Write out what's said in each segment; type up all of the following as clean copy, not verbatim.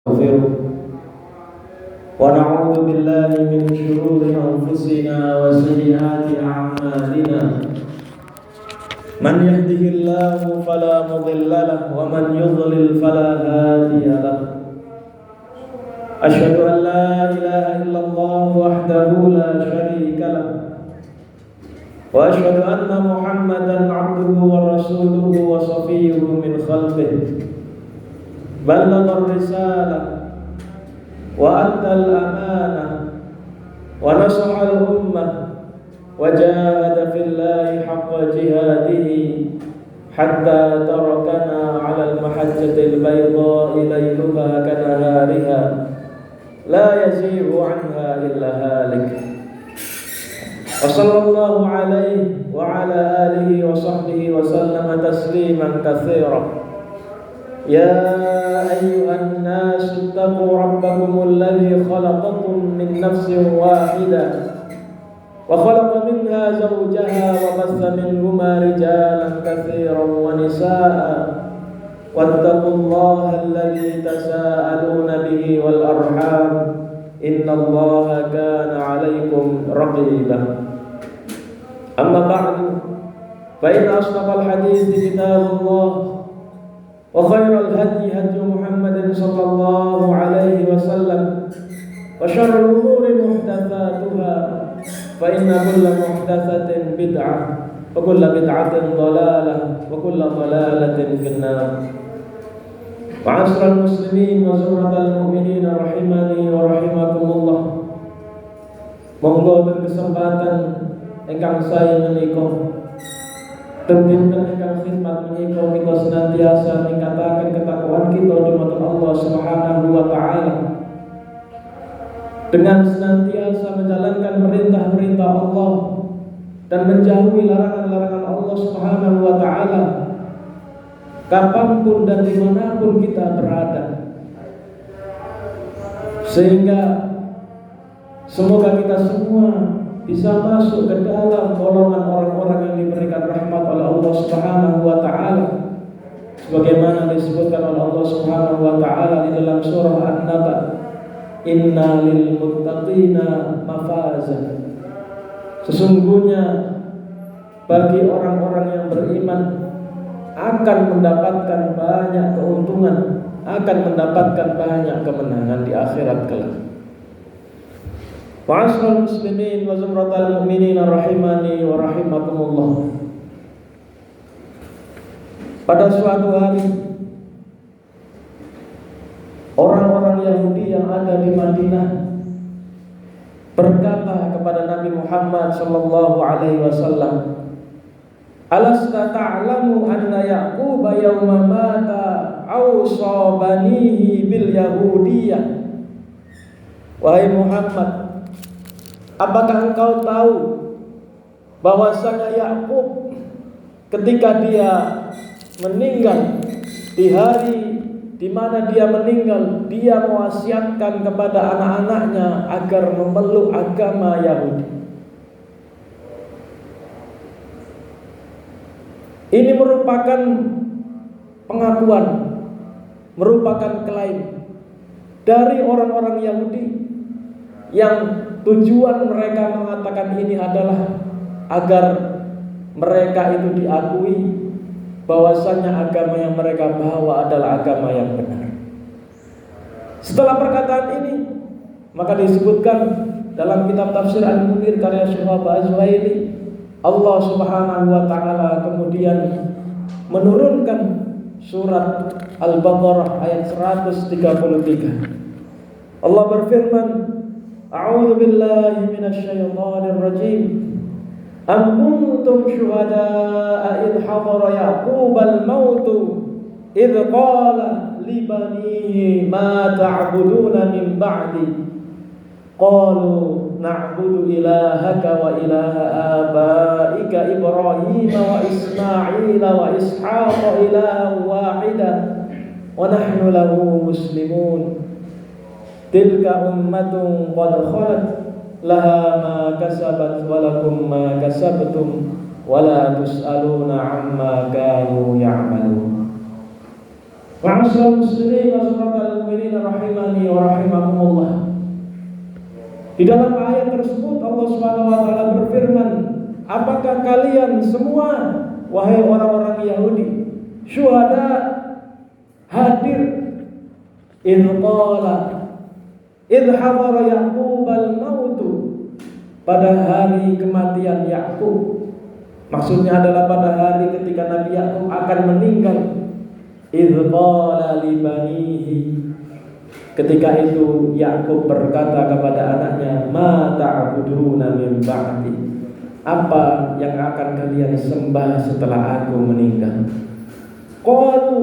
ونستغفره ونعوذ بالله من شرور أنفسنا وسيئات أعمالنا من يهده الله فلا مضل له ومن يضلل فلا هادي له أشهد أن لا إله إلا الله وحده لا شريك له وأشهد أن محمدا عبده ورسوله وصفيه من خلقه بلغ الرسالة وأدى الأمانة ونصح الأمة وجاهد في الله حق جهاده حتى تركنا على المحجة البيضاء ليلها كنهارها لا يزيغ عنها إلا هالك وصلى الله عليه وعلى آله وصحبه وسلم تسليما كثيرا يا أيها الناس اتقوا ربكم الذي خلقكم من نفس واحدة وخلق منها زوجها وبث منهما رجالا كثيرا ونساء واتقوا الله الذي تساءلون به والأرحام إن الله كان عليكم رقيبا أما بعد فإن أصدق الحديث كتاب الله وخير الهدي هدي محمد صلى الله عليه وسلم وشر الأمور محدثاتها فإن كل محدثة بدعة وكل بدعة ضلالة وكل ضلالة في النار. معاشر المسلمين وزمرة المؤمنين rahimani wa rahimakumullah. Monggo berkesempatan ingkang saya menika Tentukan ingkang khidmat menika kita senantiasa meningkatkan ketakwaan kita dumateng Allah Subhanahu wa taala dengan senantiasa menjalankan perintah-perintah Allah dan menjauhi larangan-larangan Allah Subhanahu wa taala kapanpun dan dimanapun kita berada, sehingga semoga kita semua bisa masuk ke dalam golongan orang-orang yang diberikan rahmat oleh Allah Subhanahu wa taala sebagaimana disebutkan oleh Allah Subhanahu wa taala di dalam surah An-Naba, inna lil muttaqina mafaza. Sesungguhnya bagi orang-orang yang beriman akan mendapatkan banyak keuntungan, akan mendapatkan banyak kemenangan di akhirat kelak. Ma'asyiral muslimin wa zumratal mu'minin rahimani wa rahimakumullah. Pada suatu hari orang-orang Yahudi yang ada di Madinah berkata kepada Nabi Muhammad sallallahu alaihi wasallam, "Alasta ta'lamu anna Yaqub yawma mata awsa banihi bil yahudiyyah?" Wahai Muhammad, apakah engkau tahu bahwasanya Yakub ketika dia meninggal, di hari di mana dia meninggal, dia mewasiatkan kepada anak-anaknya agar memeluk agama Yahudi. Ini merupakan pengakuan, merupakan klaim dari orang-orang Yahudi yang tujuan mereka mengatakan ini adalah agar mereka itu diakui bahwasanya agama yang mereka bawa adalah agama yang benar. Setelah perkataan ini, maka disebutkan dalam kitab tafsir Al-Munir karya Syekh Az-Zuhaili, Allah Subhanahu wa taala kemudian menurunkan surat Al-Baqarah ayat 133. Allah berfirman, A'udzu billahi minasy syaithanir rajim. Am kuntum syuhada'a idh hadara Yaqubal maut idh qala li banihi ma ta'buduna min ba'di qalu na'budu ilahaka wa ilaha abaika Ibrahim wa Ismail wa Ishaq ilahan wahida wa nahnu lahu muslimun. Tilka ummatun qad khalat laha ma kasabat wa lakum ma kasabtum wa la tus'aluna amma kanu ya'malun. Ma'asyiral muslimin wa mu'minin rahimani wa rahimakumullah. Di dalam ayat tersebut Allah Subhanahu wa taala berfirman, apakah kalian semua wahai orang-orang Yahudi syuhada hadir idh hadara Ya'qub al-maut, pada hari kematian Yakub. Maksudnya adalah pada hari ketika Nabi Yakub akan meninggal. Idh qala li banihi, ketika itu Yakub berkata kepada anaknya, ma ta'buduna min ba'di, apa yang akan kalian sembah setelah aku meninggal? Qalu,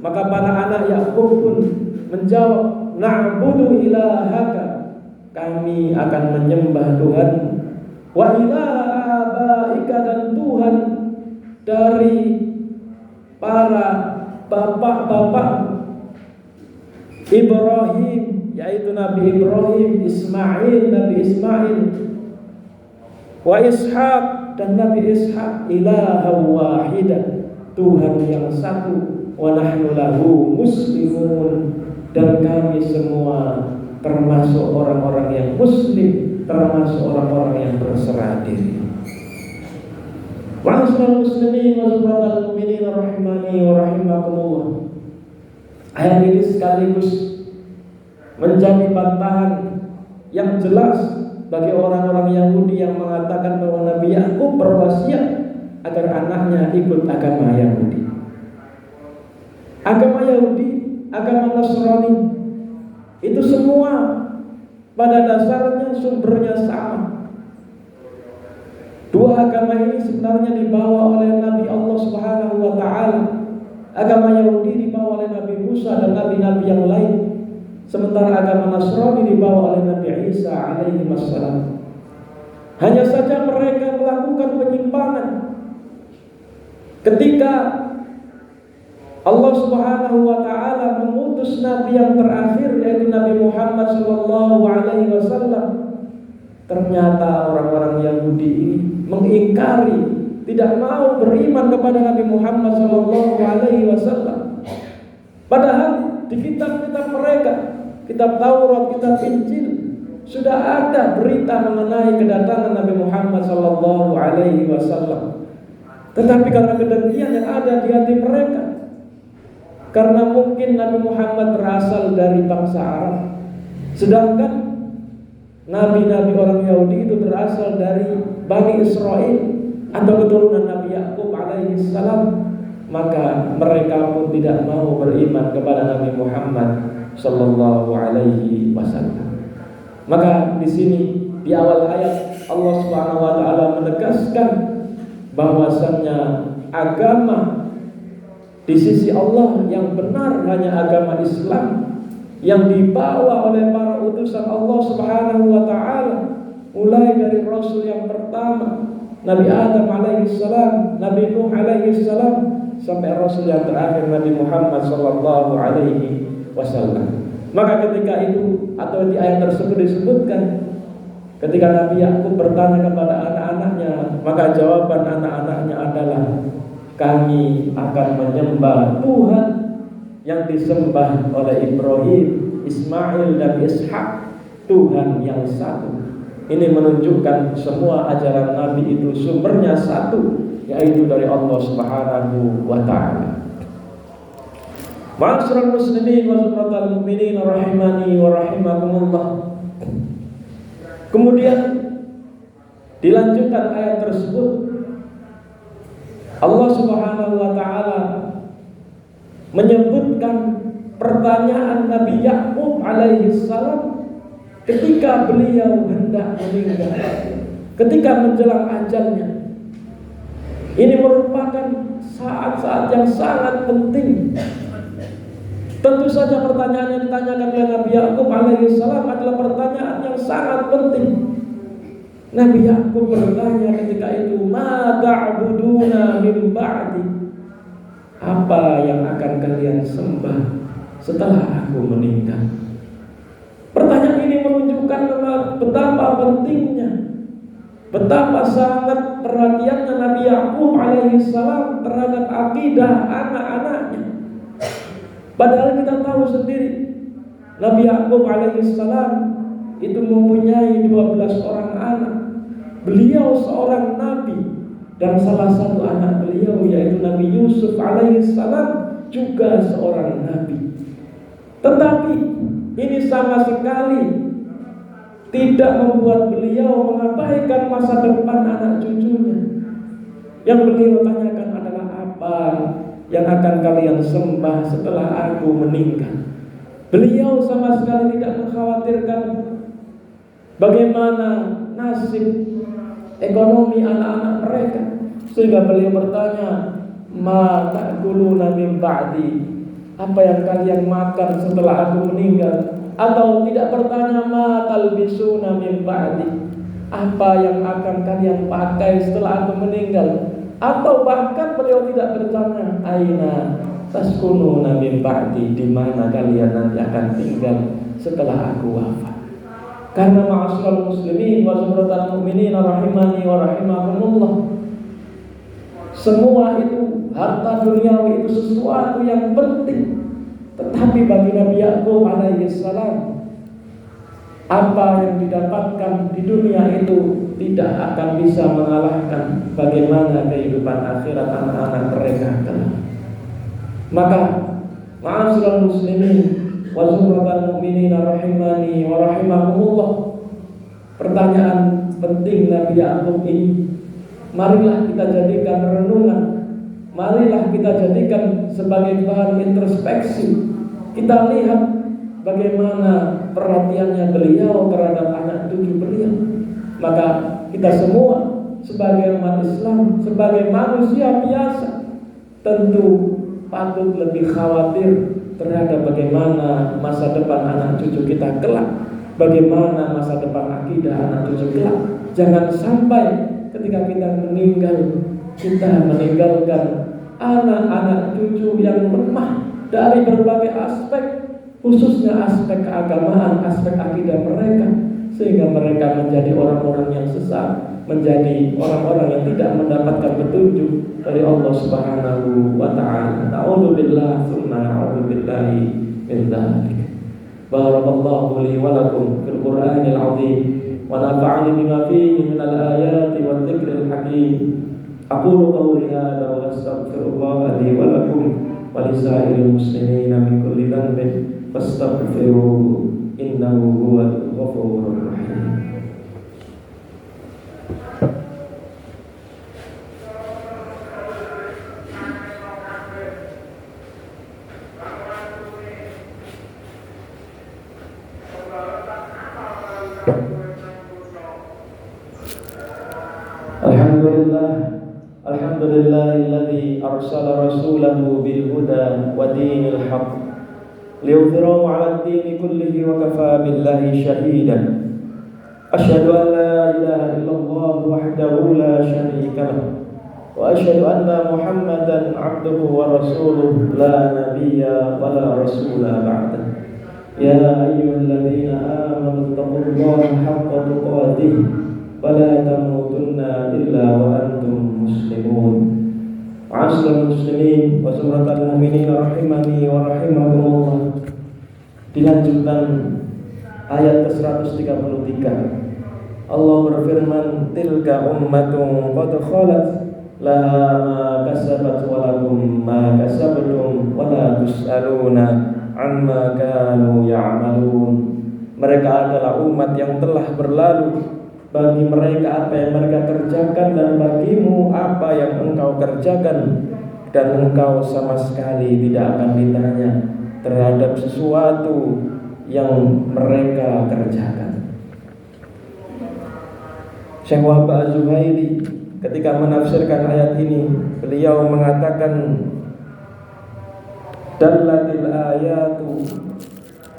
maka para anak Yakub pun menjawab, na'budu ilahaka, kami akan menyembah Tuhan, wa ilaha abaika, dan Tuhan dari para bapak-bapak Ibrahim, yaitu Nabi Ibrahim, Ismail, Nabi Ismail, wa Ishaq, dan Nabi Ishaq, ilaha wahidah, Tuhan yang satu, wa nahnu lahu muslimun, dan kami semua termasuk orang-orang yang muslim, termasuk orang-orang yang berserah diri. Ma'asyiral muslimin wa subhanal mu'minin rahimani wa rahimakumullah. Ayat ini sekaligus menjadi bantahan yang jelas bagi orang-orang Yahudi yang mengatakan bahwa Nabi Yakub berwasiat agar anaknya ikut agama Yahudi. Agama Yahudi, agama Nasrani, itu semua pada dasarnya sumbernya sama. Dua agama ini sebenarnya dibawa oleh Nabi Allah Subhanahu wa taala. Agama Yahudi dibawa oleh Nabi Musa dan nabi-nabi yang lain, sementara agama Nasrani dibawa oleh Nabi Isa alaihi wassalam. Hanya saja mereka melakukan penyimpangan. Ketika Allah Subhanahu wa taala mengutus nabi yang terakhir, yaitu Nabi Muhammad sallallahu alaihi wasallam, ternyata orang-orang Yahudi ini mengingkari, tidak mau beriman kepada Nabi Muhammad sallallahu alaihi wasallam. Padahal di kitab-kitab mereka, kitab Taurat, kitab Injil, sudah ada berita mengenai kedatangan Nabi Muhammad sallallahu alaihi wasallam. Tetapi karena kedengkian yang ada di hati mereka, karena mungkin Nabi Muhammad berasal dari bangsa Arab, sedangkan nabi-nabi orang Yahudi itu berasal dari Bani Israel atau keturunan Nabi Yakub alaihi salam, maka mereka pun tidak mau beriman kepada Nabi Muhammad sallallahu alaihi wasallam. Maka di sini di awal ayat Allah Subhanahu wa taala menegaskan bahwasannya agama di sisi Allah yang benar hanya agama Islam yang dibawa oleh para utusan Allah Subhanahu wa taala, mulai dari rasul yang pertama Nabi Adam alaihi salam, Nabi Nuh alaihi salam, sampai rasul yang terakhir Nabi Muhammad sallallahu alaihi wasallam. Maka ketika itu atau di ayat tersebut disebutkan, ketika Nabi Yakub bertanya kepada anak-anaknya, maka jawaban anak-anaknya adalah, kami akan menyembah Tuhan yang disembah oleh Ibrahim, Ismail, dan Ishak, Tuhan yang satu. Ini menunjukkan semua ajaran Nabi itu sumbernya satu, yaitu dari Allah Subhanahu wa taala. Ma'asyiral muslimin wa subhanal mu'minin rahimani wa rahimakumullah. Kemudian dilanjutkan ayat tersebut, Allah Subhanahu wa taala menyebutkan pertanyaan Nabi Yakub alaihi salam ketika beliau hendak meninggal, ketika menjelang ajalnya. Ini merupakan saat-saat yang sangat penting. Tentu saja pertanyaan yang ditanyakan oleh Nabi Yakub alaihi salam adalah pertanyaan yang sangat penting. Nabi Yakub bertanya ketika itu, ma ta'buduna min ba'di, apa yang akan kalian sembah setelah aku meninggal? Pertanyaan ini menunjukkan betapa pentingnya, betapa sangat perhatiannya Nabi Yakub alaihi salam terhadap akidah anak-anaknya. Padahal kita tahu sendiri Nabi Yakub alaihissalam itu mempunyai 12 orang anak. Beliau seorang nabi, dan salah satu anak beliau yaitu Nabi Yusuf alaihissalam juga seorang nabi. Tetapi ini sama sekali tidak membuat beliau mengabaikan masa depan anak cucunya. Yang beliau tanyakan adalah, apa yang akan kalian sembah setelah aku meninggal? Beliau sama sekali tidak mengkhawatirkan bagaimana nasib ekonomi anak-anak mereka, sehingga beliau bertanya, ma ta'kuluna min ba'di, apa yang kalian makan setelah aku meninggal? Atau tidak bertanya, ma talbisuna min ba'di, apa yang akan kalian pakai setelah aku meninggal? Atau bahkan beliau tidak bertanya, aina taskununa min ba'di, di mana kalian nanti akan tinggal setelah aku wafat. Karena ma'asyiral muslimin wa zumratal mu'minin rahimani wa rahimakumullah, semua itu harta duniawi itu sesuatu yang penting. Tetapi bagi Nabi Yakub alaihissalam, apa yang didapatkan di dunia itu tidak akan bisa mengalahkan bagaimana kehidupan akhirat anak-anak mereka kelak. Maka ma'asyiral muslimin wa zumratal mu'minin rahimani wa rahimakumullah, pertanyaan penting Nabi Yakub ini marilah kita jadikan renungan, marilah kita jadikan sebagai bahan introspeksi. Kita lihat bagaimana perhatiannya beliau terhadap anak cucu beliau. Maka kita semua sebagai umat Islam, sebagai manusia biasa, tentu patut lebih khawatir terhadap bagaimana masa depan anak cucu kita kelak, bagaimana masa depan akidah anak cucu kelak. Jangan sampai ketika kita meninggal, kita meninggalkan anak-anak cucu yang lemah dari berbagai aspek, khususnya aspek keagamaan, aspek akidah mereka, sehingga mereka menjadi orang-orang yang sesat, menjadi orang-orang yang tidak mendapatkan petunjuk dari Allah Subhanahu wa ta'ala. Na'udzubillah tsumma na'udzubillahi min dzalik. Barakallahu li wa lakum fil Qur'anil 'azim wa nafa'ani bima fihi minal ayati wadh dzikril hakim. Aqulu qawli hadza wa astaghfirullah li wa lakum wa lisairil muslimina min kulli dhanbin fastaghfiruhu innahu huwal ghafurur rahim. Alhamdulillahilladzi arsala rasulahu bil huda wa dinil haqq liyudhhirahu 'ala ad-dini kullihi wa kafaa billahi shahidan. Asyhadu an la ilaha illallah wahdahu la syarika lahu wa asyhadu anna Muhammadan 'abduhu wa rasuluhu la nabiyya wa la rasula ba'da. Ya ayyuhalladzina amanu taqullaha haqqa tuqatih wa la tamutunna illa wa antum muslimun. Ma'asyiral muslimin wa zumratal mu'minin rahimani wa rahimakumullah. Dilanjutkan ayat ke-133, Allah berfirman, tilka ummatun qad khalat laha ma kasabat wa lakum ma kasabtum wa la tus'aluna amma kanu ya'malun. Mereka adalah umat yang telah berlalu, bagi mereka apa yang mereka kerjakan, dan bagimu apa yang engkau kerjakan, dan engkau sama sekali tidak akan ditanya terhadap sesuatu yang mereka kerjakan. Syekh Wahab Az-Zuhaili ketika menafsirkan ayat ini, beliau mengatakan, dallatil ayatu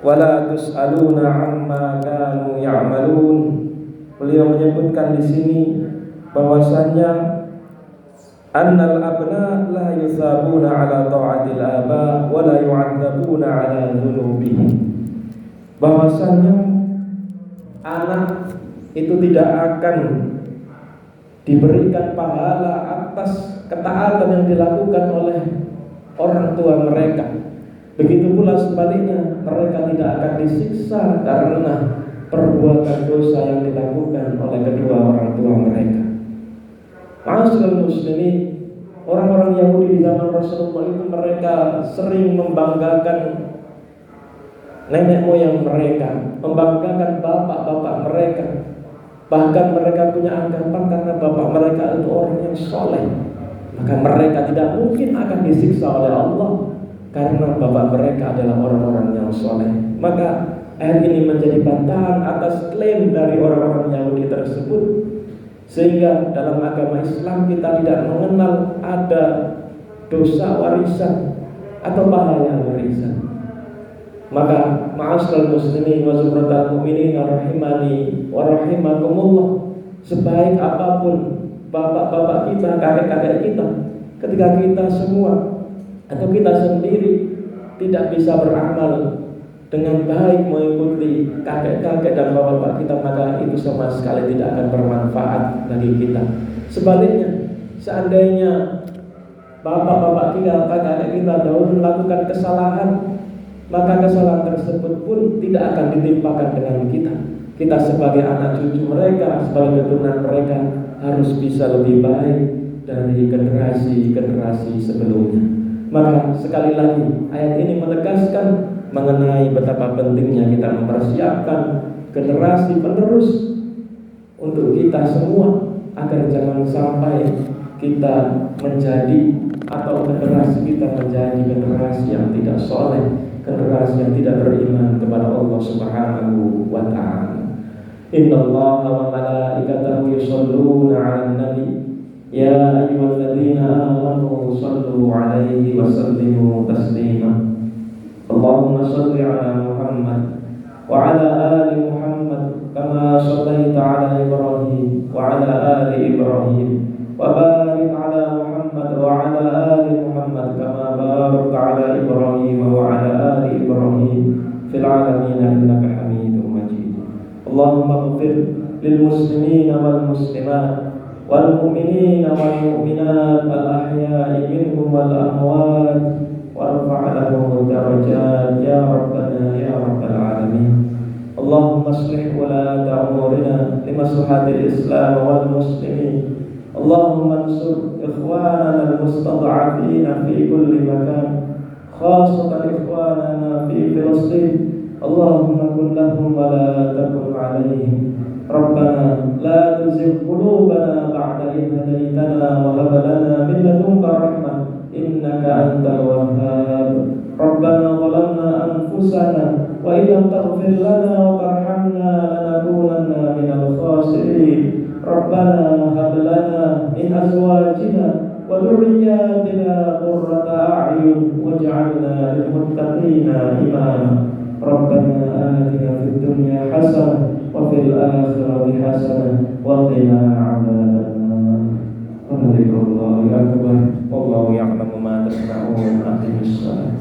wala tus'aluna amma kanu ya'malun. Beliau menyebutkan di sini bahwasanya annal abna la yusabuna ala ta'atil aba wa la yu'adzabuna ala dzunubihim. Bahwasanya anak itu tidak akan diberikan pahala atas ketaatan yang dilakukan oleh orang tua mereka, Begitu pula sebaliknya, mereka tidak akan disiksa karena perbuatan dosa yang dilakukan oleh kedua orang tua mereka. Ma'asyiral muslimin, orang-orang Yahudi di zaman Rasulullah itu mereka sering membanggakan nenek moyang mereka, membanggakan bapak-bapak mereka. Bahkan mereka punya anggapan karena bapak mereka itu orang yang soleh, maka mereka tidak mungkin akan disiksa oleh Allah karena bapak mereka adalah orang-orang yang soleh. Maka ayat ini menjadi bantahan atas klaim dari orang-orang Yahudi tersebut. Sehingga dalam agama Islam kita tidak mengenal ada dosa warisan atau bahaya warisan. Maka ma'asyiral muslimin wa zumratal mu'minin rahimani wa rahimakumullah, sebaik apapun bapak-bapak kita, kakek-kakek kita, ketika kita semua atau kita sendiri tidak bisa beramal dengan baik mengikuti kakek-kakek dan bapak-bapak kita, maka itu sama sekali tidak akan bermanfaat bagi kita. Sebaliknya, seandainya bapak-bapak kita, kakek-kakek kita dahulu melakukan kesalahan, maka kesalahan tersebut pun tidak akan ditimpakan dengan kita. Kita sebagai anak cucu mereka, sebagai keturunan mereka, harus bisa lebih baik dari generasi-generasi sebelumnya. Maka sekali lagi ayat ini menegaskan mengenai betapa pentingnya kita mempersiapkan generasi penerus untuk kita semua, agar jangan sampai kita menjadi atau generasi kita menjadi generasi yang tidak soleh, generasi yang tidak beriman kepada Allah Subhanahu wa ta'ala. Innallaha wa malaikatahu yusholluna 'alan nabi ya ayyuhalladzina amanu shallu 'alaihi wa sallimu taslima. Allahumma shalli 'ala Muhammad wa 'ala ali Muhammad kama shallaita 'ala Ibrahim wa 'ala ali Ibrahim wa barik 'ala Muhammad wa 'ala ali Muhammad kama barakta 'ala Ibrahim wa 'ala ali Ibrahim fil 'alamin innaka Hamidum Majid. Allahumma ighfir lil muslimina wal muslimat wal mu'minina wal mu'minat al ahya'i minhum wal amwat warfa' lahum darajat ya rabbana ya rabbal alamin. Allahumma aslih walata umurina limaslahatil Islam wal muslimin. Allahumma ansur ikhwanana al-mustad'afina fi kulli makan, khasatan ikhwanana fi Filistin. Allahumma kun lahum wa la takun alaihim. Rabbana la tuzigh qulubana ba'da idh hadaytana wa hab lana min ladunka rahmah innaka antal wahhab. Rabbana zalamna anfusana wa illam taghfir lana wa tarhamna lanakunanna minal khasirin. Rabbana hab lana min azwajina wa dhurriyyatina qurrata a'yun waj'alna lil muttaqina imama. Rabbana atina fid dunya hasanah wa fil akhirati hasanah wa qina 'adzabannar. Allahu akbar. Wallahu ya'lamu ma tasna'un. Aqimissalam.